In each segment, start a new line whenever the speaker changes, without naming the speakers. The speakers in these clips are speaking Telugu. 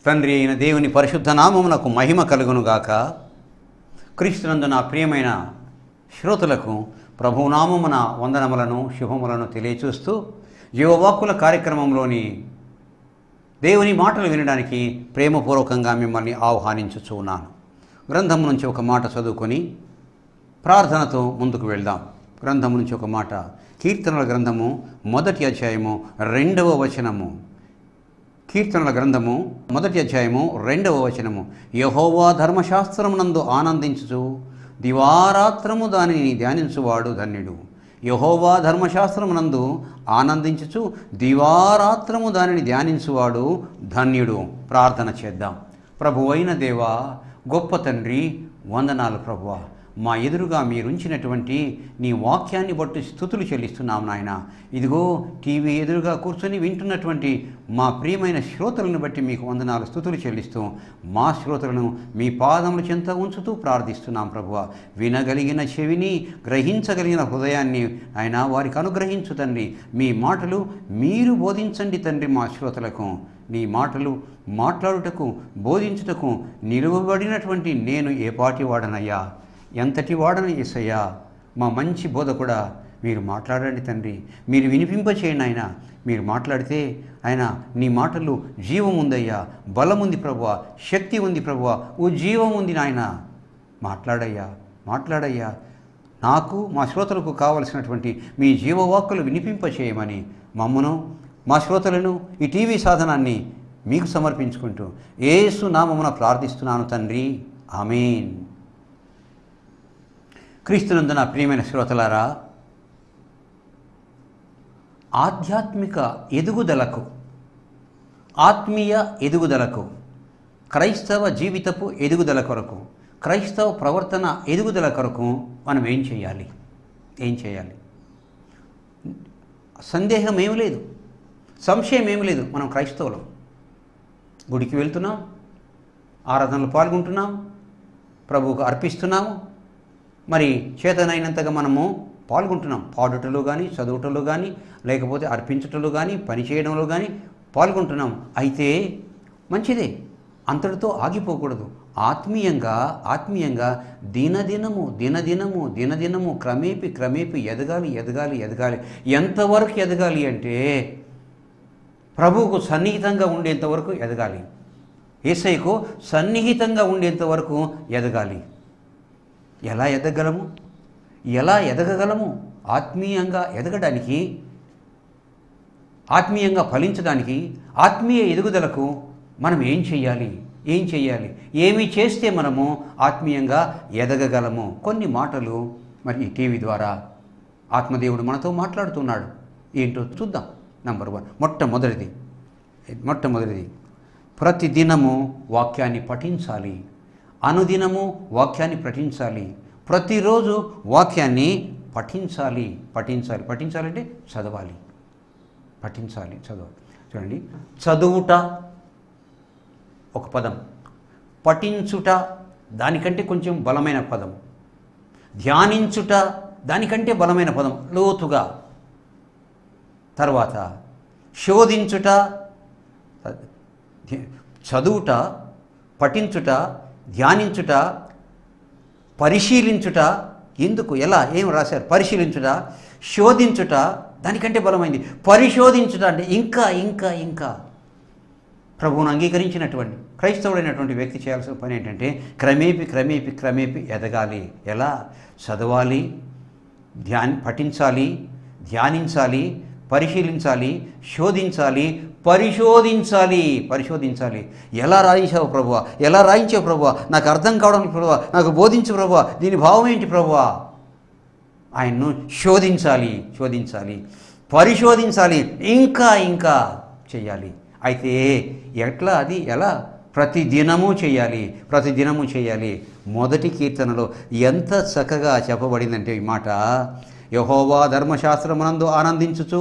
తండ్రి అయిన దేవుని పరిశుద్ధ నామమునకు మహిమ కలుగునుగాక. క్రీస్తునందు నా ప్రియమైన శ్రోతలకు ప్రభునామమున వందనములను శుభములను తెలియచూస్తూ జీవవాక్కుల కార్యక్రమంలోని దేవుని మాటలు వినడానికి ప్రేమపూర్వకంగా మిమ్మల్ని ఆహ్వానించుచున్నాను. గ్రంథం నుంచి ఒక మాట చదువుకొని ప్రార్థనతో ముందుకు వెళ్దాం. గ్రంథం నుంచి ఒక మాట, కీర్తనల గ్రంథము 1వ అధ్యాయము 2వ వచనము. కీర్తనల గ్రంథము 1వ అధ్యాయము 2వ వచనము. యెహోవా ధర్మశాస్త్రమునందు ఆనందించుచు దివారాత్రము దానిని ధ్యానించువాడు ధన్యుడు. యెహోవా ధర్మశాస్త్రమునందు ఆనందించుచు దివారాత్రము దానిని ధ్యానించువాడు ధన్యుడు. ప్రార్థన చేద్దాం. ప్రభువైన దేవా, గొప్ప తండ్రి, వందనాలు ప్రభువా. మా ఎదురుగా మీరుంచినటువంటి నీ వాక్యాన్ని బట్టి స్తుతులు చెల్లిస్తున్నాం నాయన. ఇదిగో టీవీ ఎదురుగా కూర్చొని వింటున్నటువంటి మా ప్రియమైన శ్రోతలను బట్టి మీకు వందనాలు స్తుతులు చెల్లిస్తూ మా శ్రోతలను మీ పాదముల చెంత ఉంచుతూ ప్రార్థిస్తున్నాం ప్రభువా. వినగలిగిన చెవిని, గ్రహించగలిగిన హృదయాన్ని ఆయన వారికి అనుగ్రహించు తండ్రి. మీ మాటలు మీరు బోధించండి తండ్రి. మా శ్రోతలకు నీ మాటలు మాట్లాడుటకు, బోధించుటకు నిలువబడినటువంటి నేను ఏ పాటి వాడనయ్యా, ఎంతటి వాడని యేసయ్యా. మా మంచి బోధ కూడా మీరు మాట్లాడండి తండ్రి. మీరు వినిపింపచేయండి ఆయన. మీరు మాట్లాడితే ఆయన నీ మాటలు జీవం ఉందయ్యా, బలం ఉంది ప్రభువా, శక్తి ఉంది ప్రభువా, ఉజ్జీవం ఉంది నాయన. మాట్లాడయ్యా. నాకు మా శ్రోతలకు కావలసినటువంటి మీ జీవవాక్కులు వినిపింపచేయమని మమ్మను, మా శ్రోతలను, ఈ టీవీ సాధనాన్ని మీకు సమర్పించుకుంటూ యేసు నామమున ప్రార్థిస్తున్నాను తండ్రి. ఆమేన్. క్రీస్తునందు నా ప్రియమైన శ్రోతలారా, ఆధ్యాత్మిక ఎదుగుదలకు, ఆత్మీయ ఎదుగుదలకు, క్రైస్తవ జీవితపు ఎదుగుదల కొరకు, క్రైస్తవ ప్రవర్తన ఎదుగుదల కొరకు మనం ఏం చేయాలి? సందేహం ఏమి లేదు, సంశయం ఏమి లేదు. మనం క్రైస్తవులం. గుడికి వెళ్తున్నాం, ఆరాధనలు పాల్గొంటున్నాం, ప్రభువుకు అర్పిస్తున్నాము. మరి చేతనైనంతగా మనము పాల్గొంటున్నాం. పాడుటలో కానీ, చదువుటలో కానీ, లేకపోతే అర్పించటంలో కానీ, పని చేయడంలో కానీ పాల్గొంటున్నాం. అయితే మంచిదే, అంతటితో ఆగిపోకూడదు. ఆత్మీయంగా దినదినము క్రమేపీ ఎదగాలి. ఎంతవరకు ఎదగాలి అంటే ప్రభువుకు సన్నిహితంగా ఉండేంతవరకు ఎదగాలి. యేసయ్యకు సన్నిహితంగా ఉండేంతవరకు ఎదగాలి. ఎలా ఎదగగలము? ఆత్మీయంగా ఎదగడానికి, ఆత్మీయంగా ఫలించడానికి, ఆత్మీయ ఎదుగుదలకు మనం ఏం చేయాలి? ఏమి చేస్తే మనము ఆత్మీయంగా ఎదగగలము? కొన్ని మాటలు మరి ఈ టీవీ ద్వారా ఆత్మదేవుడు మనతో మాట్లాడుతున్నాడు. ఏంటో చూద్దాం. నంబర్ 1, మొట్టమొదటిది ప్రతిదినము వాక్యాన్ని పఠించాలి. అనుదినము వాక్యాన్ని పఠించాలి. ప్రతిరోజు వాక్యాన్ని పఠించాలి. పఠించాలంటే చదవాలి. చూడండి, చదువుట ఒక పదం, పఠించుట దానికంటే కొంచెం బలమైన పదం, ధ్యానించుట దానికంటే బలమైన పదం, లోతుగా. తర్వాత శోధించుట, చదువుట, పఠించుట, ధ్యానించుట, పరిశీలించుట. ఎందుకు, ఎలా, ఏం రాశారు? పరిశీలించుట, శోధించుట దానికంటే బలమైంది. పరిశోధించుట అంటే ఇంకా ప్రభువును అంగీకరించినటువంటి క్రైస్తవుడైనటువంటి వ్యక్తి చేయాల్సిన పని ఏంటంటే క్రమేపీ ఎదగాలి. ఎలా? చదవాలి, పఠించాలి, ధ్యానించాలి, పరిశీలించాలి, శోధించాలి, పరిశోధించాలి. ఎలా రాయించావు ప్రభువా? నాకు అర్థం కావడం ప్రభువా, నాకు బోధించు ప్రభువా, దీని భావం ఏంటి ప్రభువా? ఆయన్ను శోధించాలి, పరిశోధించాలి, ఇంకా చేయాలి. అయితే ఎట్లా? అది ఎలా? ప్రతిదినము చేయాలి. మొదటి కీర్తనలో ఎంత చక్కగా చెప్పబడిందంటే ఈ మాట, యెహోవా ధర్మశాస్త్రమునందు ఆనందించుచు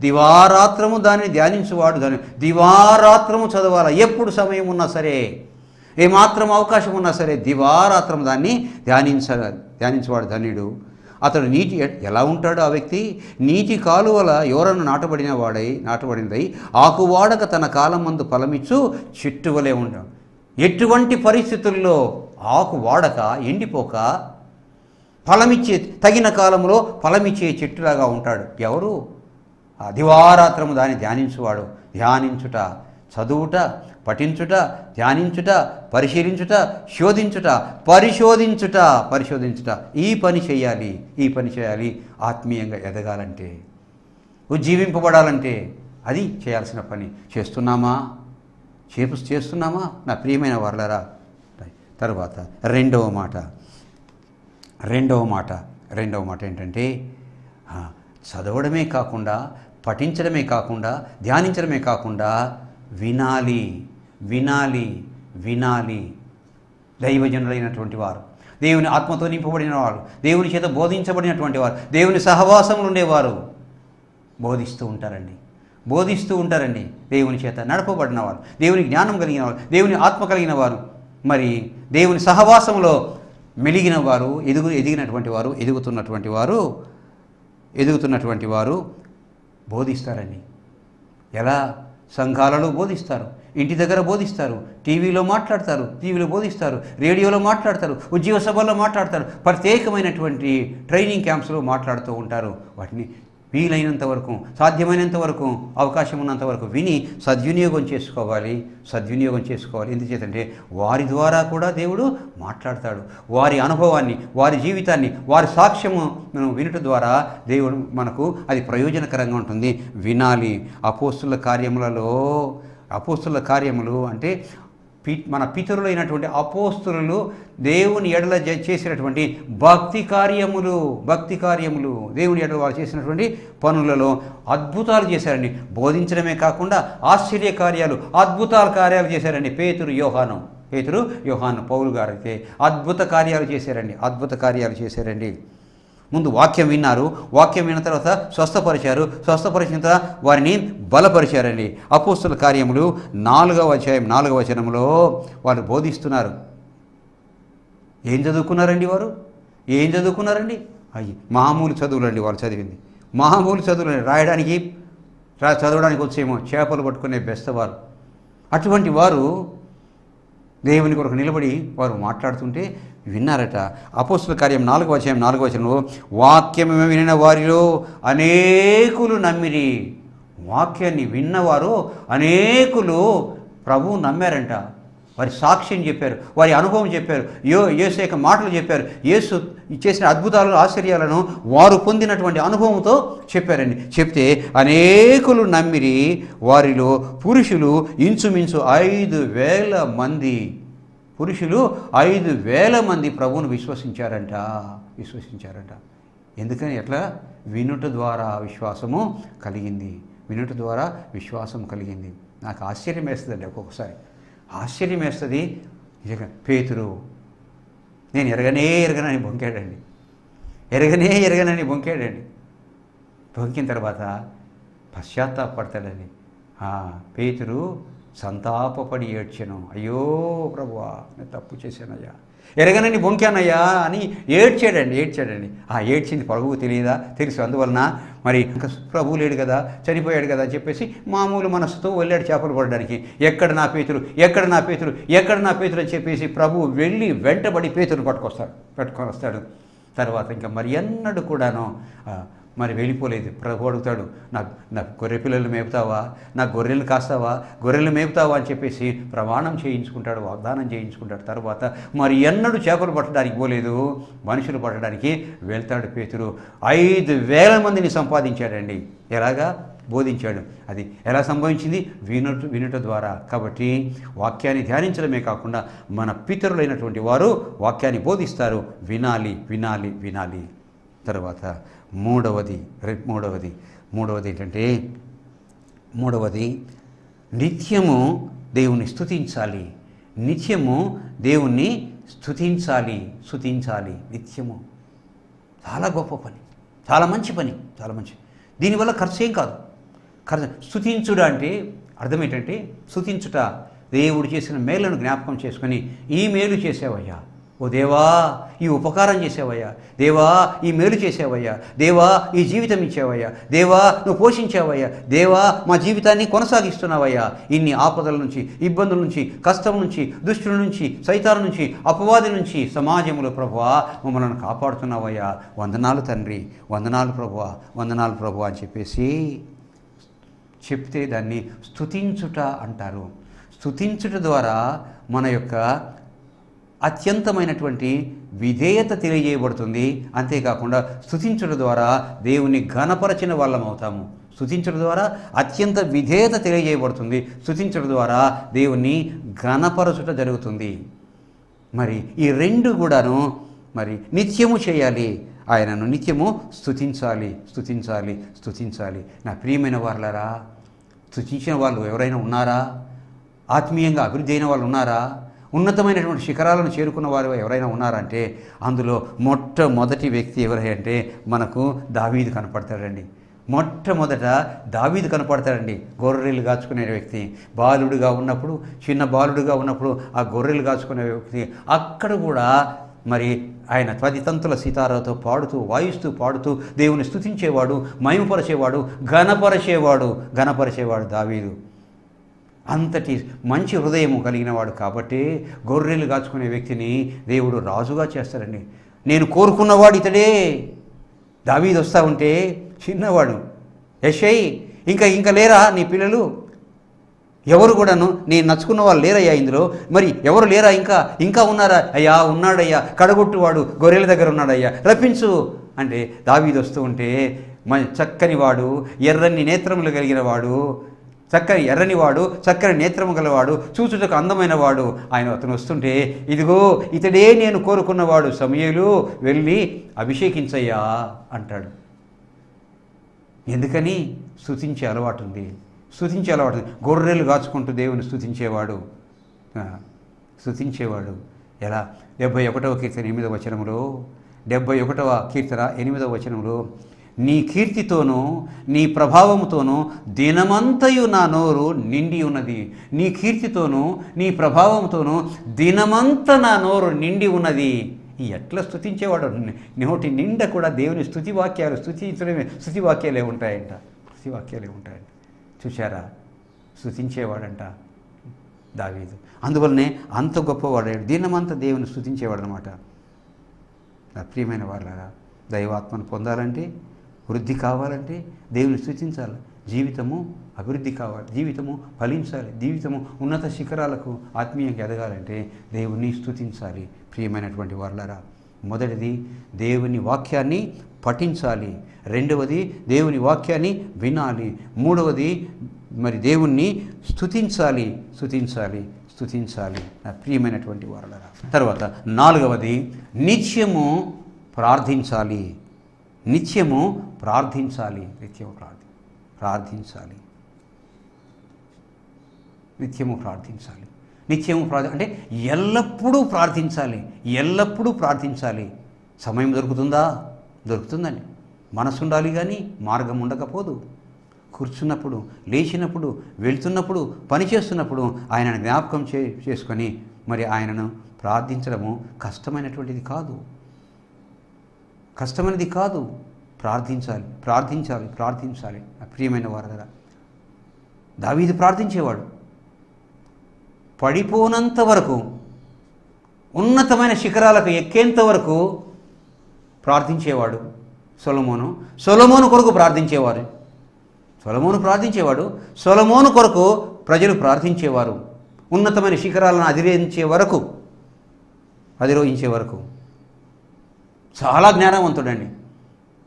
దివారాత్రము దానిని ధ్యానించువాడు ధన్యుడు. దివారాత్రము చదవాలి. ఎప్పుడు సమయం ఉన్నా సరే, ఏమాత్రం అవకాశం ఉన్నా సరే దివారాత్రం దాన్ని ధ్యానించేవాడు ధన్యుడు. అతడు నీటి ఎలా ఉంటాడు ఆ వ్యక్తి? నీటి కాలువల ఎవరನ್ನು నాటబడినదై ఆకువాడక తన కాలం మందు ఫలమిచ్చు చెట్టు వలె ఉంటాడు. ఎటువంటి పరిస్థితుల్లో ఆకు వాడక ఎండిపోక ఫలమిచ్చే తగిన కాలంలో ఫలమిచ్చే చెట్టులాగా ఉంటాడు. ఎవరు? దివారాత్రము దాన్ని ధ్యానించువాడు. ధ్యానించుట, చదువుట, పఠించుట, ధ్యానించుట, పరిశీలించుట, పరిశోధించుట ఈ పని చేయాలి. ఆత్మీయంగా ఎదగాలంటే, ఉజ్జీవింపబడాలంటే అది చేయాల్సిన పని. చేస్తున్నామా? నా ప్రియమైన వారలారా. తరువాత రెండవ మాట ఏంటంటే, చదవడమే కాకుండా, పఠించడమే కాకుండా, ధ్యానించడమే కాకుండా వినాలి. దైవజనులైనటువంటి వారు, దేవుని ఆత్మతో నింపబడిన వారు, దేవుని చేత బోధించబడినటువంటి వారు, దేవుని సహవాసంలో ఉండేవారు బోధిస్తూ ఉంటారండి. దేవుని చేత నడపబడిన వారు, దేవుని జ్ఞానం కలిగిన వారు, దేవుని ఆత్మ కలిగిన వారు, మరి దేవుని సహవాసంలో మెలిగిన వారు, ఎదుగుతున్నటువంటి వారు బోధిస్తారండి. ఎలా? సంఘాలలో బోధిస్తారు, ఇంటి దగ్గర బోధిస్తారు, టీవీలో బోధిస్తారు, రేడియోలో మాట్లాడతారు, ఉద్యోగ సభల్లో మాట్లాడతారు, ప్రత్యేకమైనటువంటి ట్రైనింగ్ క్యాంప్స్లో మాట్లాడుతూ ఉంటారు. వాటిని వీలైనంత వరకు, సాధ్యమైనంత వరకు, అవకాశం ఉన్నంత వరకు విని సద్వినియోగం చేసుకోవాలి. ఎందుచేతంటే వారి ద్వారా కూడా దేవుడు మాట్లాడతాడు. వారి అనుభవాన్ని, వారి జీవితాన్ని, వారి సాక్ష్యము వినుట ద్వారా దేవుడు మనకు అది ప్రయోజనకరంగా ఉంటుంది. వినాలి. అపోస్తుల కార్యములు అంటే మన పితరులైనటువంటి అపోస్తులు దేవుని ఎడల చేసినటువంటి భక్తి కార్యములు, దేవుని ఎడల వారు చేసినటువంటి పనులలో అద్భుతాలు చేశారండి. బోధించడమే కాకుండా అద్భుతాల కార్యాలు చేశారండి. పేతురు, యోహాను, పౌలు గారైతే అద్భుత కార్యాలు చేశారండి. ముందు వాక్యం విన్నారు, వాక్యం విన్న తర్వాత స్వస్థపరిచిన తర్వాత వారిని బలపరిచారండి. అపోస్తుల కార్యములు 4వ అధ్యాయం 4వ వచనంలో వారు బోధిస్తున్నారు. ఏం చదువుకున్నారండి? మామూలు చదువులండి వాళ్ళు చదివింది. చదవడానికి వచ్చేమో చేపలు పట్టుకునే బెస్తవారు. అటువంటి వారు దేవుని కొరకు నిలబడి వారు మాట్లాడుతుంటే విన్నారట. అపోస్తుల కార్యం 4వ అధ్యాయం 4వ వచనంలో వాక్యము వినిన వారిలో అనేకులు నమ్మిరి. వాక్యాన్ని విన్నవారు అనేకులు ప్రభువు నమ్మారంట. వారి సాక్ష్యం చెప్పారు, వారి అనుభవం చెప్పారు, యేసు యొక్క మాటలు చెప్పారు, యేసు చేసిన అద్భుతాలను, ఆశ్చర్యాలను వారు పొందినటువంటి అనుభవంతో చెప్పారండి. చెప్తే అనేకులు నమ్మిరి. వారిలో పురుషులు ఇంచుమించు 5,000 మంది. 5,000 మంది ప్రభువును విశ్వసించారంట. ఎందుకని? ఎట్లా? వినుట ద్వారా విశ్వాసం కలిగింది. నాకు ఆశ్చర్యం వేస్తుందండి. ఒక్కొక్కసారి ఆశ్చర్యం వేస్తుంది. పేతురు నేను ఎరగనని బొంకాడండి. బొంకిన తర్వాత పశ్చాత్తాపడతాడండి. పేతురు సంతాపపడి ఏడ్చెను. అయ్యో ప్రభువా, నేను తప్పు చేశానయ్యా, ఎరగనని బొంకానయ్యా అని ఏడ్చాడండి. ఏడ్చింది ప్రభువు తెలియదా? తెలుసు. అందువలన మరి ప్రభువు లేడు కదా, చనిపోయాడు కదా అని చెప్పేసి మామూలు మనస్సుతో వెళ్ళాడు చేపలు పడడానికి. ఎక్కడ నా పేతురు అని చెప్పేసి ప్రభువు వెళ్ళి వెంటబడి పేతురుని పట్టుకొని వస్తాడు. తర్వాత ఇంకా మరి ఎన్నడూ కూడాను మరి వెళ్ళిపోలేదు. ప్రభు అడుగుతాడు, నా గొర్రె పిల్లలు మేపుతావా, నా గొర్రెలు కాస్తావా, గొర్రెలు మేపుతావా అని చెప్పేసి ప్రమాణం చేయించుకుంటాడు, వాగ్దానం చేయించుకుంటాడు. తర్వాత మరి ఎన్నడూ చేపలు పట్టడానికి పోలేదు, మనుషులు పట్టడానికి వెళ్తాడు పేతురు. 5,000 మందిని సంపాదించాడండి. ఎలాగా? బోధించాడు. అది ఎలా సంభవించింది? వినుట ద్వారా. కాబట్టి వాక్యాన్ని ధ్యానించడమే కాకుండా మన పితరులైనటువంటి వారు వాక్యాన్ని బోధిస్తారు. వినాలి. తర్వాత మూడవది ఏంటంటే, నిత్యము దేవుని స్తుతించాలి. నిత్యము. చాలా గొప్ప పని, చాలా మంచి పని. దీనివల్ల ఖర్చు ఏం కాదు. స్తుతించుట అంటే అర్థం ఏంటంటే, స్తుతించుట దేవుడు చేసిన మేలును జ్ఞాపకం చేసుకొని, ఈ మేలు చేసావయ్యా, ఓ దేవా ఈ ఉపకారం చేసావయ్యా, దేవా ఈ మేలు చేసావయ్యా, దేవా ఈ జీవితం ఇచ్చావయ్యా, దేవా నువ్వు పోషించావయ్యా, దేవా మా జీవితాన్ని కొనసాగిస్తున్నావయ్యా, ఇన్ని ఆపదల నుంచి, ఇబ్బందుల నుంచి, కష్టం నుంచి, దుష్టుల నుంచి, సైతాను నుంచి, అపవాది నుంచి సమాజంలో ప్రభువా మమ్మల్ని కాపాడుతున్నావయ్యా, వందనాలు తండ్రి, వందనాలు ప్రభువా, వందనాలు ప్రభువా అని చెప్పేసి చెప్తే దాన్ని స్తుతించుట అంటారు. స్తుతించుట ద్వారా మన యొక్క అత్యంతమైనటువంటి విధేయత తెలియజేయబడుతుంది. అంతేకాకుండా స్తుతించడం ద్వారా దేవుని ఘనపరచిన వాళ్ళం అవుతాము. స్తుతించడం ద్వారా అత్యంత విధేయత తెలియజేయబడుతుంది. స్తుతించడం ద్వారా దేవుని ఘనపరచుట జరుగుతుంది. మరి ఈ రెండు కూడాను మరి నిత్యము చేయాలి. ఆయనను నిత్యము స్తుతించాలి, స్తుతించాలి, స్తుతించాలి. నా ప్రియమైన వాళ్ళరా, స్తుతించిన వాళ్ళు ఎవరైనా ఉన్నారా? ఆత్మీయంగా అభివృద్ధి అయిన వాళ్ళు ఉన్నారా? ఉన్నతమైనటువంటి శిఖరాలను చేరుకున్న వారు ఎవరైనా ఉన్నారంటే అందులో మొట్టమొదటి వ్యక్తి ఎవరంటే మనకు దావీదు కనపడతాడండి. మొట్టమొదట దావీదు కనపడతాడండి. గొర్రెలు కాచుకునే వ్యక్తి, బాలుడుగా ఉన్నప్పుడు, చిన్న బాలుడుగా ఉన్నప్పుడు ఆ గొర్రెలు కాచుకునే వ్యక్తి అక్కడ కూడా మరి ఆయన 10 తంతుల సితారాతో పాడుతూ, వాయిస్తూ, పాడుతూ దేవుని స్తుతించేవాడు, మహిమపరిచేవాడు, ఘనపరిచేవాడు దావీదు. అంతటి మంచి హృదయము కలిగిన వాడు కాబట్టి గొర్రెలు కాచుకునే వ్యక్తిని దేవుడు రాజుగా చేస్తాడండి. నేను కోరుకున్నవాడు ఇతడే. దావీదు వస్తూ ఉంటే చిన్నవాడు, యెషై ఇంకా లేరా నీ పిల్లలు? ఎవరు కూడాను నేను నచ్చుకున్న వాళ్ళు లేరయ్యా ఇందులో, మరి ఎవరు లేరా? ఇంకా ఉన్నారా? అయ్యా ఉన్నాడయ్యా, కడగొట్టువాడు గొర్రెల దగ్గర ఉన్నాడయ్యా, రప్పించు అంటే దావీదు వస్తూ ఉంటే చక్కని వాడు, ఎర్రని నేత్రములు కలిగిన వాడు, ఎర్రనివాడు, చక్కని నేత్రము గలవాడు, చూచుటకు అందమైన వాడు, అతను వస్తుంటే ఇదిగో ఇతడే నేను కోరుకున్నవాడు, సమూయేలు వెళ్ళి అభిషేకించయ్యా అంటాడు. ఎందుకని? స్తుతించే అలవాటు ఉంది. గొర్రెలు కాచుకుంటూ దేవుని స్తుతించేవాడు. ఎలా? 71వ కీర్తన 8వ వచనంలో, 71వ కీర్తన 8వ వచనంలో, నీ కీర్తితోనూ నీ ప్రభావముతోనూ దినమంతయు నా నోరు నిండి ఉన్నది. నీ కీర్తితోనూ నీ ప్రభావంతోనూ దినమంతా నా నోరు నిండి ఉన్నది. ఎట్లా స్తుతించేవాడు? నోటి నిండా కూడా దేవుని స్తుతివాక్యాలే ఉంటాయంట. చూశారా? స్తుతించేవాడంట దావీదు. అందువల్లనే అంత గొప్పవాడాడు, దినమంతా దేవుని స్తుతించేవాడు అనమాట. ప్రియమైన వాళ్ళారా, దైవాత్మను పొందాలంటే, వృద్ధి కావాలంటే దేవుని స్తుతించాలి. జీవితము అభివృద్ధి కావాలి, జీవితము ఫలించాలి, జీవితము ఉన్నత శిఖరాలకు ఆత్మీయంగా ఎదగాలంటే దేవుని స్తుతించాలి. ప్రియమైనటువంటి వాళ్ళారా, మొదటిది దేవుని వాక్యాన్ని పఠించాలి, రెండవది దేవుని వాక్యాన్ని వినాలి, మూడవది మరి దేవుణ్ణి స్తుతించాలి. ప్రియమైనటువంటి వాళ్ళారా, తర్వాత నాలుగవది నిత్యము ప్రార్థించాలి. నిత్యము ప్రార్థించాలి. అంటే ఎల్లప్పుడూ ప్రార్థించాలి. సమయం దొరుకుతుందా? దొరుకుతుందండి. మనసు ఉండాలి కానీ మార్గం ఉండకపోదు. కూర్చున్నప్పుడు, లేచినప్పుడు, వెళ్తున్నప్పుడు, పని చేస్తున్నప్పుడు ఆయనను జ్ఞాపకం చేసుకొని మరి ఆయనను ప్రార్థించడము కష్టమైనది కాదు. ప్రార్థించాలి. ప్రియమైన వారి దగ్గర దావీదు ప్రార్థించేవాడు. పడిపోనంత వరకు, ఉన్నతమైన శిఖరాలకు ఎక్కేంత వరకు ప్రార్థించేవాడు. సొలొమోను కొరకు ప్రార్థించేవాడు. సొలొమోను కొరకు ప్రజలు ప్రార్థించేవారు. ఉన్నతమైన శిఖరాలను అధిరోహించే వరకు చాలా జ్ఞానవంతుడండి.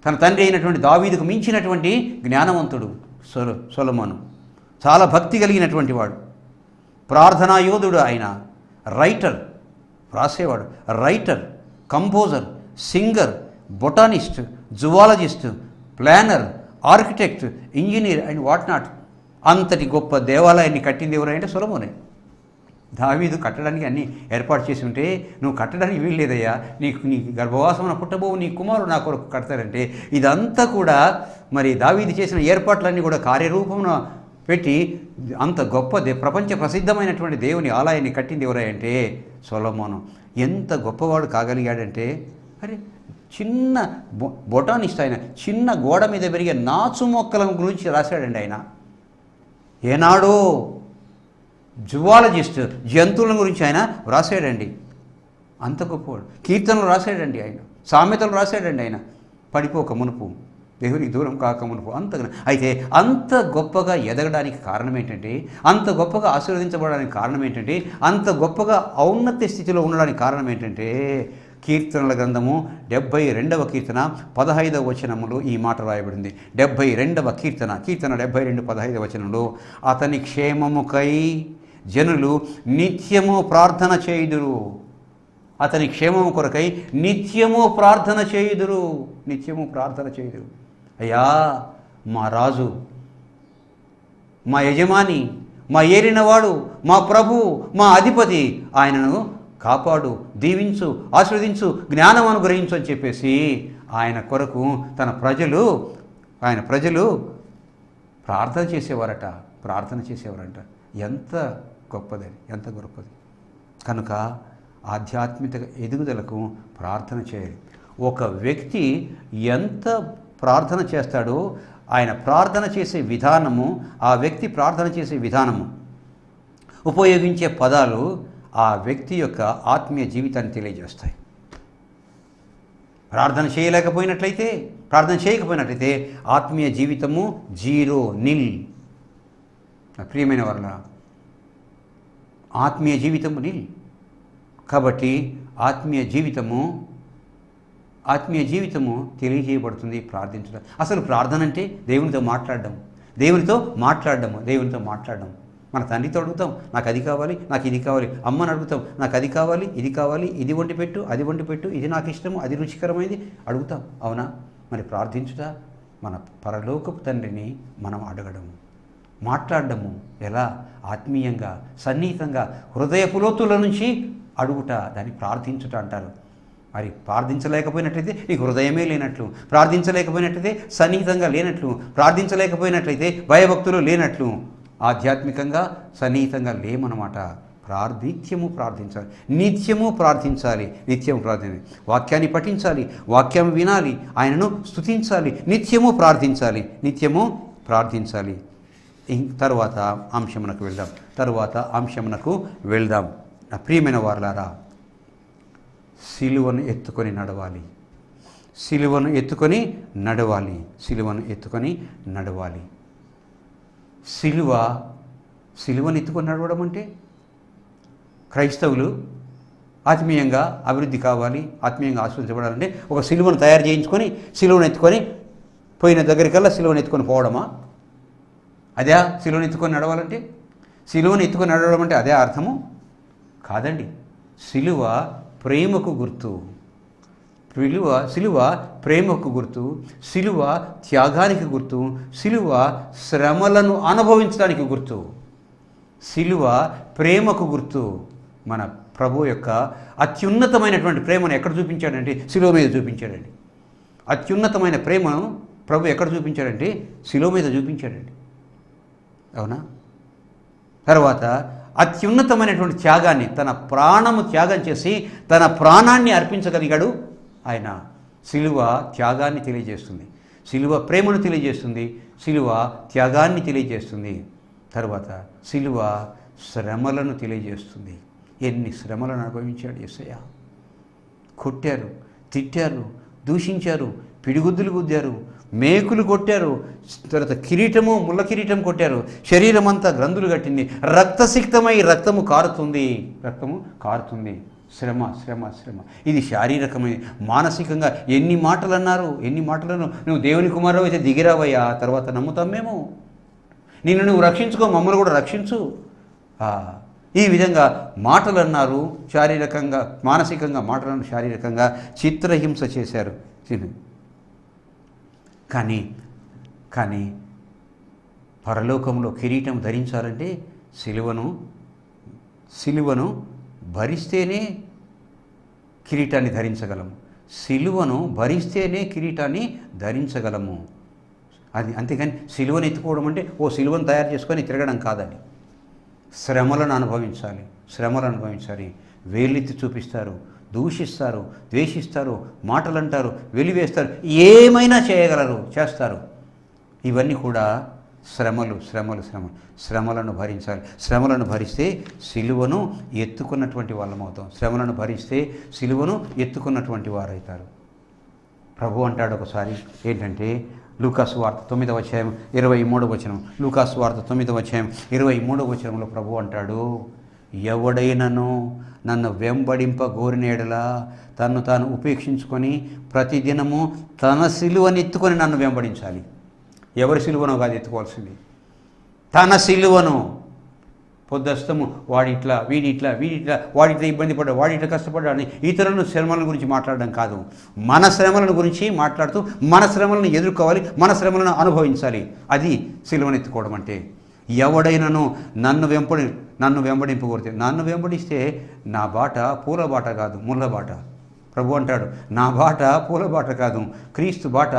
తన తండ్రి అయినటువంటి దావీదుకు మించినటువంటి జ్ఞానవంతుడు సొలొమోను. చాలా భక్తి కలిగినటువంటి వాడు, ప్రార్థనా యోధుడు. ఆయన writer, composer, singer, botanist, zoologist, planner, architect, engineer and what not. అంతటి గొప్ప దేవాలయాన్ని కట్టింది ఎవరంటే సొలొమోనే. దావీదు కట్టడానికి అన్నీ ఏర్పాటు చేసి ఉంటే, నువ్వు కట్టడానికి వీల్లేదయ్యా, నీ గర్భవాసమున పుట్టబోవు నీ కుమారుడు నా కొరకు కడతారంటే, ఇదంతా కూడా మరి దావీదు చేసిన ఏర్పాట్లన్నీ కూడా కార్యరూపమున పెట్టి అంత గొప్ప ప్రపంచ ప్రసిద్ధమైనటువంటి దేవుని ఆలయాన్ని కట్టింది ఎవరంటే సొలొమోను. ఎంత గొప్పవాడు కాగలిగాడంటే, అరే చిన్న బొటానిస్ట్ ఆయన, చిన్న గోడ మీద పెరిగే నాచు మొక్కల గురించి రాశాడండి ఆయన. ఏనాడో జువాలజిస్ట్, జంతువుల గురించి ఆయన రాశాడండి. అంత గొప్పవాడు. కీర్తనలు రాశాడండి ఆయన, సామెతలు రాశాడండి ఆయన. పడిపోక మునుపు, దేవునికి దూరం కాక మునుపు. అయితే అంత గొప్పగా ఎదగడానికి కారణం ఏంటంటే, అంత గొప్పగా ఆశీర్వదించబడడానికి కారణం ఏంటంటే, అంత గొప్పగా ఔన్నత్య స్థితిలో ఉండడానికి కారణం ఏంటంటే, కీర్తనల గ్రంథము 72వ కీర్తన 15వ వచనములో ఈ మాట రాయబడింది. 72వ కీర్తన 72 15వ వచనంలో, అతని క్షేమముకై జనులు నిత్యము ప్రార్థన చేయుదురు. అతని క్షేమము కొరకై నిత్యము ప్రార్థన చేయుదురు. నిత్యము ప్రార్థన చేయుదురు. అయ్యా, మా రాజు, మా యజమాని, మా ఏలినవాడు, మా ప్రభు, మా అధిపతి, ఆయనను కాపాడు, దీవించు, ఆశీర్వదించు, జ్ఞానం అనుగ్రహించు అని చెప్పేసి ఆయన కొరకు ఆయన ప్రజలు ప్రార్థన చేసేవారంట. ఎంత గొప్పది, ఎంత గొప్పది. కనుక ఆధ్యాత్మిక ఎదుగుదలకు ప్రార్థన చేయాలి. ఒక వ్యక్తి ఎంత ప్రార్థన చేస్తాడో, ఆయన ప్రార్థన చేసే విధానము, ఆ వ్యక్తి ప్రార్థన చేసే విధానము, ఉపయోగించే పదాలు ఆ వ్యక్తి యొక్క ఆత్మీయ జీవితాన్ని తెలియజేస్తాయి. ప్రార్థన చేయకపోయినట్లయితే ఆత్మీయ జీవితము నిల్. ప్రియమైన వారల, ఆత్మీయ జీవితము నిల్. కాబట్టి ఆత్మీయ జీవితము తెలియజేయబడుతుంది ప్రార్థించడం. అసలు ప్రార్థన అంటే దేవునితో మాట్లాడడం. మన తండ్రితో అడుగుతాం, నాకు అది కావాలి, నాకు ఇది కావాలి. అమ్మని అడుగుతాం, నాకు అది కావాలి, ఇది కావాలి, ఇది వండి పెట్టు, అది వండి పెట్టు, ఇది నాకు ఇష్టము, అది రుచికరమైనది అడుగుతాం. అవునా? మరి ప్రార్థించుట మన పరలోకపు తండ్రిని మనం అడగడము, మాట్లాడడము. ఎలా? ఆత్మీయంగా, సన్నిహితంగా, హృదయపు లోతుల నుంచి అడుగుట, దాన్ని ప్రార్థించుట అంటారు. మరి ప్రార్థించలేకపోయినట్లయితే నీకు హృదయమే లేనట్లు, ప్రార్థించలేకపోయినట్లయితే సన్నిహితంగా లేనట్లు, ప్రార్థించలేకపోయినట్లయితే భయభక్తులు లేనట్లు, ఆధ్యాత్మికంగా సన్నిహితంగా లేమన్నమాట. నిత్యము ప్రార్థించాలి. వాక్యాన్ని పఠించాలి, వాక్యం వినాలి, ఆయనను స్తుతించాలి, నిత్యము ప్రార్థించాలి. తరువాత అంశమునకు వెళ్దాం. ప్రియమైన వారలారా, సిలువను ఎత్తుకొని నడవాలి. సిలువను ఎత్తుకొని నడవడం అంటే, క్రైస్తవులు ఆత్మీయంగా అభివృద్ధి కావాలి, ఆత్మీయంగా ఆస్వాదించబడాలంటే ఒక సిలువను తయారు చేయించుకొని, సిలువను ఎత్తుకొని పోయిన దగ్గరికల్లా సిలువను ఎత్తుకొని పోవడమా? అదే సిలువను ఎత్తుకొని నడవాలంటే? సిలువను ఎత్తుకొని నడవడం అంటే అదే అర్థము? కాదండి. సిలువ ప్రేమకు గుర్తు. సిలువ త్యాగానికి గుర్తు. సిలువ శ్రమలను అనుభవించడానికి గుర్తు. సిలువ ప్రేమకు గుర్తు. మన ప్రభు యొక్క అత్యున్నతమైనటువంటి ప్రేమను ఎక్కడ చూపించాడంటే సిలువ మీద చూపించాడండి. అత్యున్నతమైన ప్రేమను ప్రభు ఎక్కడ చూపించాడంటే సిలువ మీద చూపించాడండి. అవునా? తర్వాత అత్యున్నతమైనటువంటి త్యాగాన్ని, తన ప్రాణము త్యాగం చేసి తన ప్రాణాన్ని అర్పించగలిగాడు ఆయన. సిలువ త్యాగాన్ని తెలియజేస్తుంది, సిలువ ప్రేమను తెలియజేస్తుంది, సిలువ త్యాగాన్ని తెలియజేస్తుంది. తర్వాత సిలువ శ్రమలను తెలియజేస్తుంది. ఎన్ని శ్రమలను అనుభవించాడు యేసయ్య. కొట్టారు, తిట్టారు, దూషించారు, పిడిగుద్దులు గుద్దారు, మేకులు కొట్టారు, తర్వాత కిరీటము, ముళ్ళ కిరీటం కొట్టారు, శరీరం అంతా గ్రంథులు కట్టింది, రక్తసిక్తమై రక్తము కారుతుంది. శ్రమ. ఇది శారీరకమైన, మానసికంగా ఎన్ని మాటలను నువ్వు దేవుని కుమారుడు అయితే దిగిరావయ్యా, తర్వాత నమ్ముతాం మేము, నిన్ను నువ్వు రక్షించుకో, మమ్మల్ని కూడా రక్షించు. ఈ విధంగా మాటలు అన్నారు, శారీరకంగా, మానసికంగా మాటలను, శారీరకంగా చిత్రహింస చేశారు. కానీ పరలోకంలో కిరీటం ధరించాలంటే సిలువను భరిస్తేనే కిరీటాన్ని ధరించగలము. అది అంతేకాని సిలువను ఎత్తుకోవడం అంటే ఓ సిలువను తయారు చేసుకొని తిరగడం కాదండి. శ్రమలను అనుభవించాలి, శ్రమలు అనుభవించాలి. వేలెత్తి చూపిస్తారు, దూషిస్తారు, ద్వేషిస్తారు, మాటలు అంటారు, వెలివేస్తారు, ఏమైనా చేయగలరు, చేస్తారు. ఇవన్నీ కూడా శ్రమలు శ్రమలు శ్రమలు శ్రమలను భరించాలి. శ్రమలను భరిస్తే సిలువను ఎత్తుకున్నటువంటి వాళ్ళమవుతాం. శ్రమలను భరిస్తే సిలువను ఎత్తుకున్నటువంటి వారవుతారు. ప్రభు అంటాడు ఒకసారి ఏంటంటే, లూకాసు వార్త 9వ అధ్యాయం 23వ వచనం. లూకాసు వార్త 9వ అధ్యాయం 23వ వచనంలో ప్రభు అంటాడు, ఎవడైనను నన్ను వెంబడింపగోరిన యెడల తన్ను తాను ఉపేక్షించుకొని ప్రతిదినము తన సిలువను ఎత్తుకొని నన్ను వెంబడించాలి. ఎవరి సిలువనో కాదు ఎత్తుకోవాల్సింది, తన సిలువను. పొద్దస్తము వాడిట్లా వీడిట్లా వాడిట్లా ఇబ్బంది పడ్డాడు, వాడిట్లా కష్టపడ్డాడు అని ఇతరులను శ్రమల గురించి మాట్లాడడం కాదు, మన శ్రమలను గురించి మాట్లాడుతూ మన శ్రమలను ఎదుర్కోవాలి, మన శ్రమలను అనుభవించాలి. అది సిలువను ఎత్తుకోవడం అంటే. ఎవడైనాను నన్ను వెంబడింపకూడదు. నన్ను వెంబడిస్తే నా బాట పూల బాట కాదు, ముళ్ళ బాట. ప్రభు అంటాడు, నా బాట పూల బాట కాదు, క్రీస్తు బాట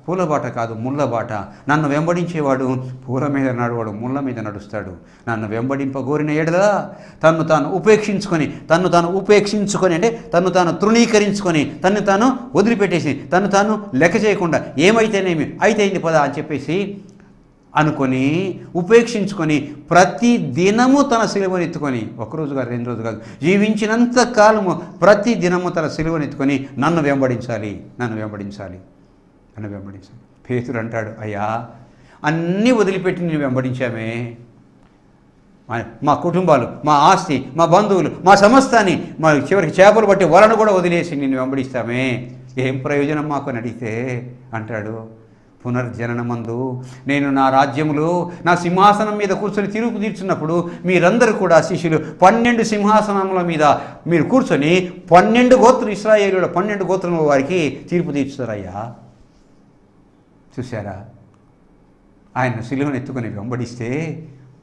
పూల బాట కాదు, ముళ్ళ బాట. నన్ను వెంబడించేవాడు పూల మీద నడవడు, ముళ్ళ మీద నడుస్తాడు. నన్ను వెంబడింపగోరిన యెడల తన్ను తాను ఉపేక్షించుకొని అంటే తన్ను తాను తృణీకరించుకొని, తన్ను తాను వదిలిపెట్టేసి, తన్ను తాను లెక్క చేయకుండా ఏమైతేనేమి అయితేంది పదా అని చెప్పేసి అనుకొని ఉపేక్షించుకొని ప్రతి దినము తన సిలువను ఎత్తుకొని, ఒకరోజు కాదు 2 రోజులు కాదు, జీవించినంత కాలము ప్రతి దినము తన సిలువను ఎత్తుకొని నన్ను వెంబడించాలి. పేతురు అంటాడు, అయ్యా అన్నీ వదిలిపెట్టి నేను వెంబడించామే, మా కుటుంబాలు, మా ఆస్తి, మా బంధువులు, మా సమస్తాన్ని, మా చివరికి చేపలు పట్టి వలను కూడా వదిలేసి నిన్ను వెంబడిస్తామే, ఏం ప్రయోజనం మాకు అని అడిగితే అంటాడు, పునర్జననమందు నేను నా రాజ్యములో నా సింహాసనం మీద కూర్చొని తీర్పు తీర్చున్నప్పుడు మీరందరూ కూడా శిష్యులు 12 సింహాసనముల మీద మీరు కూర్చొని 12 గోత్రులు, ఇశ్రాయేలుల 12 గోత్రముల వారికి తీర్పు తీర్చుతారయ్యా. చూసారా, ఆయన సిలువను ఎత్తుకొని వెంబడిస్తే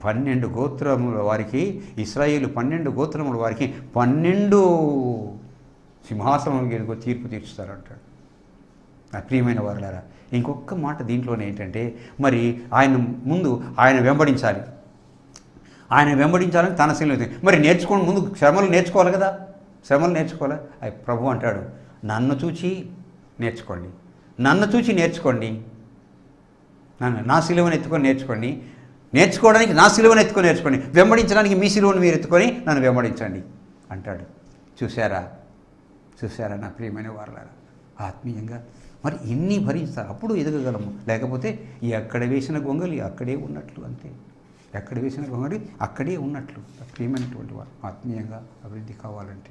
12 గోత్రముల వారికి, ఇశ్రాయేలు 12 గోత్రముల వారికి 12 సింహాసనములకు తీర్పు తీర్చుతారంటాడు. నా ప్రియమైన వారులారా, ఇంకొక మాట దీంట్లోనే ఏంటంటే, మరి ఆయన వెంబడించాలి. ఆయన వెంబడించాలని తన సిలువ, మరి నేర్చుకోండి, ముందు శ్రమలు నేర్చుకోవాలి కదా, శ్రమలు నేర్చుకోవాలి. ప్రభు అంటాడు, నన్ను చూచి నేర్చుకోండి, నా సిలువను ఎత్తుకొని నేర్చుకోవడానికి నా సిలువను ఎత్తుకొని నేర్చుకోండి, వెంబడించడానికి మీ సిలువను మీరు ఎత్తుకొని నన్ను వెంబడించండి అంటాడు. చూసారా నా ప్రియమైన వారులారా, ఆత్మీయంగా మరి ఇన్ని భరిస్తారు, అప్పుడు ఎదగగలము. లేకపోతే ఎక్కడ వేసిన గొంగలి అక్కడే ఉన్నట్లు, అంతే. ఎక్కడ వేసిన గొంగలి అక్కడే ఉన్నట్లు. ప్రియమైనటువంటి వారు ఆత్మీయంగా అభివృద్ధి కావాలంటే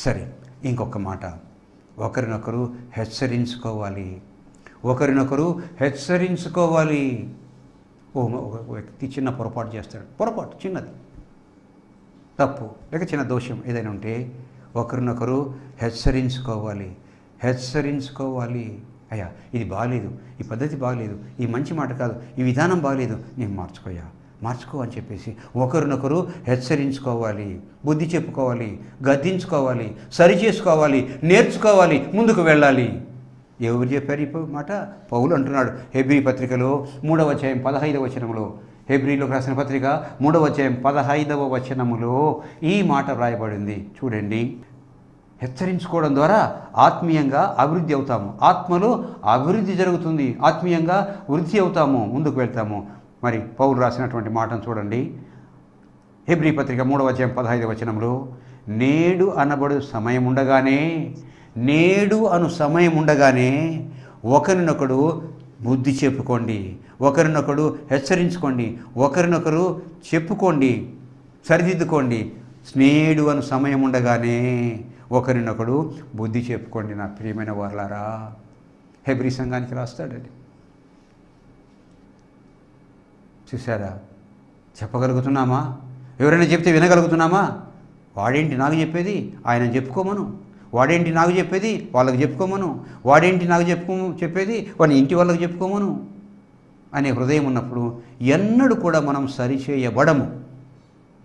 సరే. ఇంకొక మాట, ఒకరినొకరు హెచ్చరించుకోవాలి. ఒక వ్యక్తి చిన్న పొరపాటు చేస్తాడు, పొరపాటు చిన్నది, తప్పు లేక చిన్న దోషం ఏదైనా ఉంటే ఒకరినొకరు హెచ్చరించుకోవాలి. అయ్యా ఇది బాగాలేదు, ఈ పద్ధతి బాగాలేదు, ఈ మంచి మాట కాదు, ఈ విధానం బాగాలేదు, నేను మార్చుకో అని చెప్పేసి ఒకరినొకరు హెచ్చరించుకోవాలి, బుద్ధి చెప్పుకోవాలి, గద్దించుకోవాలి, సరి చేసుకోవాలి, నేర్చుకోవాలి, ముందుకు వెళ్ళాలి. ఎవరు చెప్పారు ఈ మాట? పౌలు అంటున్నాడు హెబ్రీ పత్రికలో 3వ అధ్యాయం 15వ వచనంలో. హెబ్రీలోకి రాసిన పత్రిక 3వ అధ్యాయం 15వ వచనములో ఈ మాట వ్రాయబడింది. చూడండి, హెచ్చరించుకోవడం ద్వారా ఆత్మీయంగా అభివృద్ధి అవుతాము, ఆత్మలో అభివృద్ధి జరుగుతుంది, ఆత్మీయంగా వృద్ధి అవుతాము, ముందుకు వెళ్తాము. మరి పౌలు రాసినటువంటి మాటను చూడండి. హెబ్రీ పత్రిక 3వ అధ్యాయం 15వ వచనంలో, నేడు అను సమయం ఉండగానే ఒకరినొకడు బుద్ధి చెప్పుకోండి, ఒకరినొకడు హెచ్చరించుకోండి, ఒకరినొకరు చెప్పుకోండి, సరిదిద్దుకోండి. నేడు అను సమయం ఉండగానే ఒకరినొకడు బుద్ధి చెప్పుకోండి. నా ప్రియమైన వారలారా, హెబ్రీ సంఘానికి రాస్తాడండి. చూసారా, చెప్పగలుగుతున్నామా? ఎవరైనా చెప్తే వినగలుగుతున్నామా? వాడేంటి నాకు చెప్పేది, ఆయన చెప్పుకోమను. వాడేంటి నాకు చెప్పేది, వాళ్ళకి చెప్పుకోమను. వాడేంటి నాకు చెప్పేది, వాడిని ఇంటి వాళ్ళకి చెప్పుకోమను అనే హృదయం ఉన్నప్పుడు ఎన్నడూ కూడా మనం సరిచేయబడము,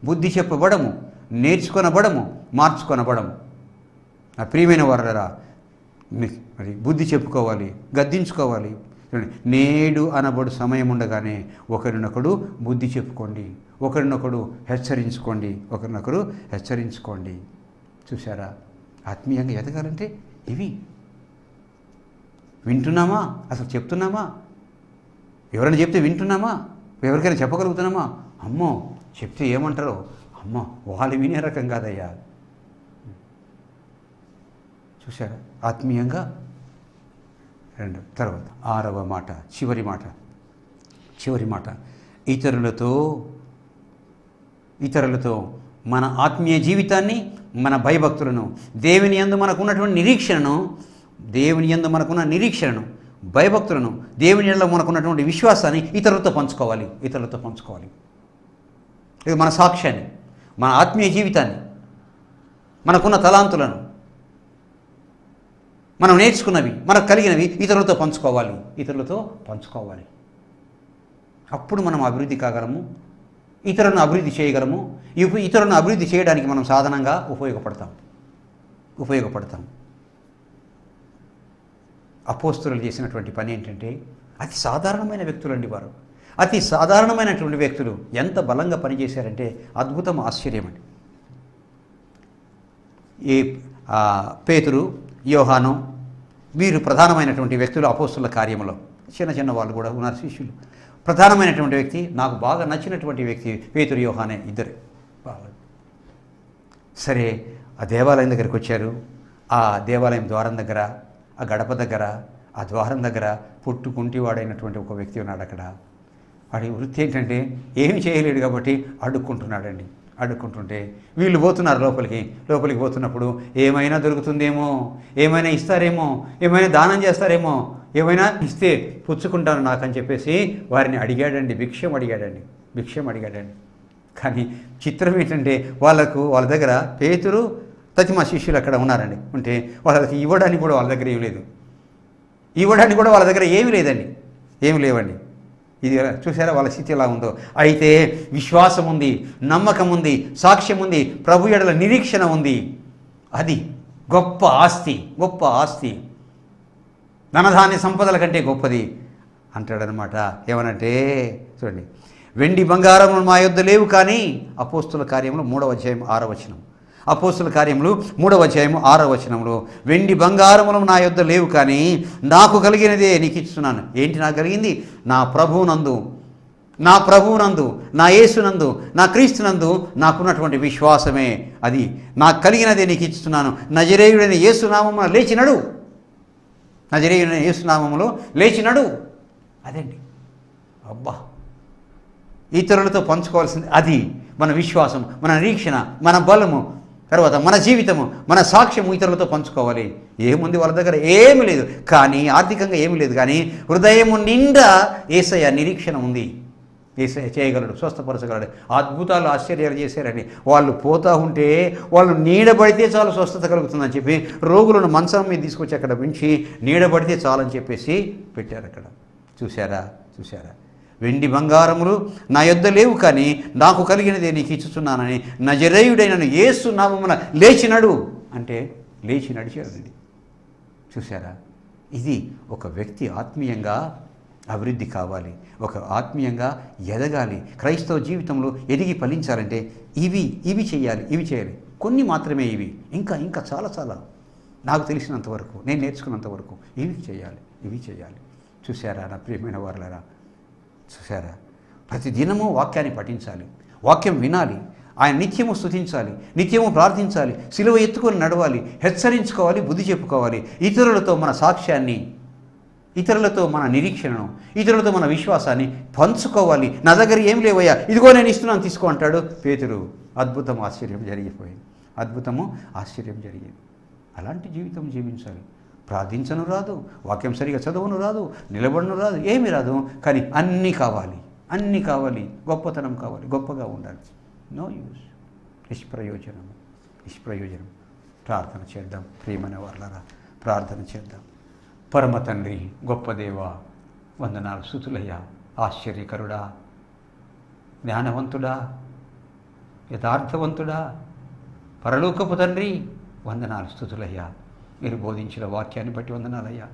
బుద్ధి చెప్పబడము, నేర్చుకొనబడము, మార్చుకొనబడము. నా ప్రియమైన వారలారా, మరి బుద్ధి చెప్పుకోవాలి, గద్దించుకోవాలి, నేడు అనబడు సమయం ఉండగానే ఒకరినొకడు బుద్ధి చెప్పుకోండి, ఒకరినొకడు హెచ్చరించుకోండి. చూసారా, ఆత్మీయంగా ఎదగాలంటే ఇవి వింటున్నామా? అసలు చెప్తున్నామా? ఎవరైనా చెప్తే వింటున్నామా? ఎవరికైనా చెప్పగలుగుతున్నామా? అమ్మో చెప్తే ఏమంటారో, అమ్మో వాళ్ళు వినే రకం కాదయ్యా. చూసారా, ఆత్మీయంగా. తర్వాత 6వ మాట, చివరి మాట, ఇతరులతో మన ఆత్మీయ జీవితాన్ని, మన భయభక్తులను, దేవుని యందు మనకున్న నిరీక్షణను, భయభక్తులను, దేవుని యందు మనకున్నటువంటి విశ్వాసాన్ని ఇతరులతో పంచుకోవాలి. ఇది మన సాక్ష్యాన్ని, మన ఆత్మీయ జీవితాన్ని, మనకున్న తలాంతులను, మనం నేర్చుకున్నవి, మనకు కలిగినవి ఇతరులతో పంచుకోవాలి. అప్పుడు మనం అభివృద్ధి కాగలము, ఇతరులను అభివృద్ధి చేయగలము. ఇతరులను అభివృద్ధి చేయడానికి మనం సాధనంగా ఉపయోగపడతాం. అపోస్తలులు చేసినటువంటి పని ఏంటంటే, అతి సాధారణమైన వ్యక్తులండి వారు. అతి సాధారణమైనటువంటి వ్యక్తులు ఎంత బలంగా పనిచేశారంటే అద్భుతం, ఆశ్చర్యమండి. పేతురు, యోహాను వీరు ప్రధానమైనటువంటి వ్యక్తులు అపోస్తలుల కార్యములో. చిన్న వాళ్ళు కూడా ఉన్నారు శిష్యులు. ప్రధానమైనటువంటి వ్యక్తి, నాకు బాగా నచ్చినటువంటి వ్యక్తి పేతురు, యోహానే, ఇద్దరు. సరే, ఆ దేవాలయం దగ్గరికి వచ్చారు. ఆ దేవాలయం ద్వారం దగ్గర, ఆ గడప దగ్గర, ఆ ద్వారం దగ్గర పుట్టుకుంటివాడైనటువంటి ఒక వ్యక్తి ఉన్నాడు అక్కడ. వాడి వృత్తి ఏంటంటే ఏమి చేయలేడు కాబట్టి అడుక్కుంటుంటే వీళ్ళు పోతున్నారు లోపలికి పోతున్నప్పుడు ఏమైనా దొరుకుతుందేమో, ఏమైనా ఇస్తారేమో, ఏమైనా దానం చేస్తారేమో, ఏమైనా ఇస్తే పుచ్చుకుంటాను నాకని చెప్పేసి వారిని అడిగాడండి, భిక్షం అడిగాడండి. కానీ చిత్రం ఏంటంటే వాళ్ళ దగ్గర పేతురు, తతిమ శిష్యులు అక్కడ ఉన్నారండి. ఉంటే వాళ్ళకి ఇవ్వడానికి కూడా వాళ్ళ దగ్గర ఏమీ లేదండి, ఏమి లేవండి. ఇది చూసారా వాళ్ళ స్థితి ఎలా ఉందో. అయితే విశ్వాసం ఉంది, నమ్మకం ఉంది, సాక్ష్యం ఉంది, ప్రభు ఎడల నిరీక్షణ ఉంది. అది గొప్ప ఆస్తి, ధనధాన్య సంపదల కంటే గొప్పది అంటాడనమాట. ఏమనంటే చూడండి, వెండి బంగారములు మా యొద్ద లేవు కానీ, అపోస్తుల కార్యములు 3వ అధ్యాయం 6వ వచనం. అపోస్తుల కార్యములు 3వ అధ్యాయం 6వ వచనంలో, వెండి బంగారములు నా యొద్ద లేవు కానీ నాకు కలిగినదే నీకు ఇస్తున్నాను. ఏంటి నాకు కలిగింది? నా ప్రభువునందు, నా యేసునందు, నా క్రీస్తునందు నాకున్నటువంటి విశ్వాసమే. అది నాకు కలిగినదే నీకు ఇస్తున్నాను. నజరేయుడైన యేసునామమున లేచినడు. అదండి. అబ్బా, ఇతరులతో పంచుకోవాల్సింది అది. మన విశ్వాసం, మన నిరీక్షణ, మన బలము, తర్వాత మన జీవితము, మన సాక్ష్యము ఇతరులతో పంచుకోవాలి. ఏముంది వాళ్ళ దగ్గర? ఏమి లేదు, కానీ ఆర్థికంగా ఏమి లేదు, కానీ హృదయము నిండా యేసయ్య నిరీక్షణ ఉంది. యేసయ్య చేయగలడు, స్వస్థపరచగలడు. అద్భుతాలు, ఆశ్చర్యాలు చేశారండి. వాళ్ళు పోతూ ఉంటే వాళ్ళు నీడబడితే చాలు స్వస్థత కలుగుతుందని చెప్పి రోగులను మంచం మీద తీసుకొచ్చి అక్కడ ఉంచి నీడబడితే చాలని చెప్పేసి పెట్టారు అక్కడ. చూశారా? వెండి బంగారములు నా యొద్ద లేవు కానీ నాకు కలిగినదే నీకు ఇచ్చుచున్నానని నజరేయుడైన యేసు నామమున లేచినడు అంటే లేచి నడిచాడండి. చూశారా? ఇది ఒక వ్యక్తి ఆత్మీయంగా అభివృద్ధి కావాలి, ఒక ఆత్మీయంగా ఎదగాలి, క్రైస్తవ జీవితంలో ఎదిగి ఫలించాలంటే ఇవి చేయాలి. కొన్ని మాత్రమే ఇవి, ఇంకా చాలా నాకు తెలిసినంతవరకు, నేను నేర్చుకున్నంతవరకు ఇవి చేయాలి. చూశారా నా ప్రియమైన వారలారా? చూశారా? ప్రతిదినము వాక్యాన్ని పఠించాలి, వాక్యం వినాలి, ఆయన నిత్యము స్తుతించాలి, నిత్యము ప్రార్థించాలి, సిలువ ఎత్తుకొని నడవాలి, హెచ్చరించుకోవాలి, బుద్ధి చెప్పుకోవాలి. ఇతరులతో మన సాక్ష్యాన్ని, ఇతరులతో మన నిరీక్షణను, ఇతరులతో మన విశ్వాసాన్ని పంచుకోవాలి. నా దగ్గర ఏం లేవయ్యా, ఇదిగో నేను ఇస్తున్నాను, తీసుకో అంటాడు పేతురు. అద్భుతం, ఆశ్చర్యం జరిగింది. అలాంటి జీవితం జీవించాలి. ప్రార్థించను రాదు, వాక్యం సరిగా చదవను రాదు, నిలబడను రాదు, ఏమీ రాదు, కానీ అన్నీ కావాలి, గొప్పతనం కావాలి, గొప్పగా ఉండాలి. నో యూస్, నిష్ప్రయోజనం. ప్రార్థన చేద్దాం ప్రియమైన వాళ్ళరా, ప్రార్థన చేద్దాం. పరమ తండ్రి, గొప్ప దేవా, వందనాలు, స్తుతులయ్యా, ఆశ్చర్యకరుడా, జ్ఞానవంతుడా, యథార్థవంతుడా, పరలోకపు తండ్రి, వందనాలు, స్తుతులయ్యా. మీరు బోధించిన వాక్యాన్ని బట్టి వందనాలయ్యా.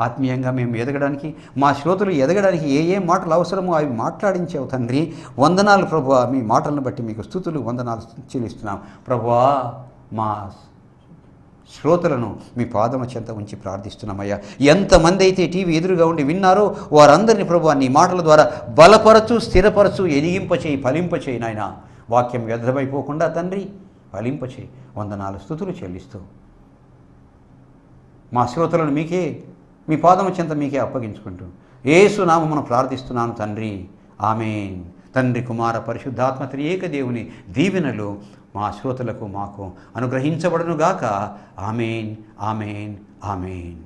ఆత్మీయంగా మేము ఎదగడానికి, మా శ్రోతలు ఎదగడానికి ఏ మాటలు అవసరమో అవి మాట్లాడించావు తండ్రి. వందనాలు ప్రభువా, మీ మాటలను బట్టి మీకు స్తుతులు వందనాలు చెల్లిస్తున్నాం ప్రభువా. మా శ్రోతలను మీ పాదమ చెంత ఉంచి ప్రార్థిస్తున్నామయ్యా. ఎంతమంది అయితే టీవీ ఎదురుగా ఉండి విన్నారో వారందరినీ ప్రభువా నీ మాటల ద్వారా బలపరచు, స్థిరపరచు, ఎదిగింపచేయి, ఫలింపచేయి నాయన. వాక్యం వ్యర్థమైపోకుండా తండ్రి ఫలింపచేయి. వందనాలు స్తుతులు చెల్లిస్తూ మా శ్రోతలను మీకే, మీ పాదమ చెంత మీకే అప్పగించుకుంటూ యేసు నామమున ప్రార్థిస్తున్నాను తండ్రి. ఆమేన్. తండ్రి, కుమార, పరిశుద్ధాత్మ త్రియేక దేవుని దీవెనలు మా శ్రోతలకు మాకు అనుగ్రహించబడునుగాక. ఆమేన్, ఆమేన్, ఆమేన్.